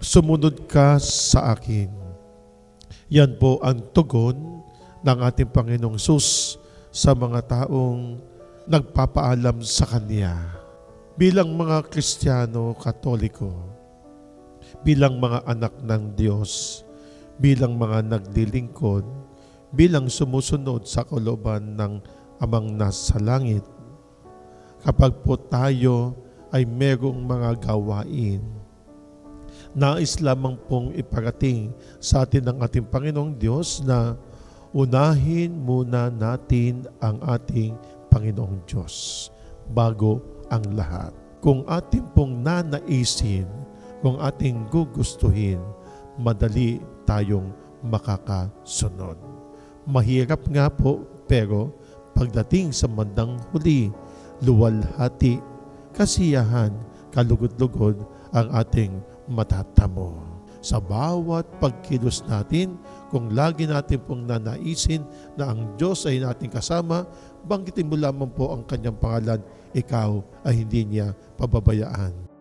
sumunod ka sa akin. Yan po ang tugon ng ating Panginoong Hesus sa mga taong nagpapaalam sa Kanya. Bilang mga Kristiyano, Katoliko, bilang mga anak ng Diyos, bilang mga naglilingkod, bilang sumusunod sa kalooban ng Amang nasa langit, kapag po tayo ay merong mga gawain, nais lamang pong iparating sa atin ng ating Panginoong Diyos na unahin muna natin ang ating Panginoong Diyos bago ang lahat. Kung ating pong nanaisin, kung ating gugustuhin, madali tayong makakasunod. Mahirap nga po, pero pagdating sa bandang huli, luwalhati, kasiyahan, kalugod-lugod ang ating matatamo. Sa bawat pagkilos natin, kung lagi natin pong nanaisin na ang Diyos ay nating kasama, banggitin mo lamang po ang kanyang pangalan, ikaw ay hindi niya pababayaan.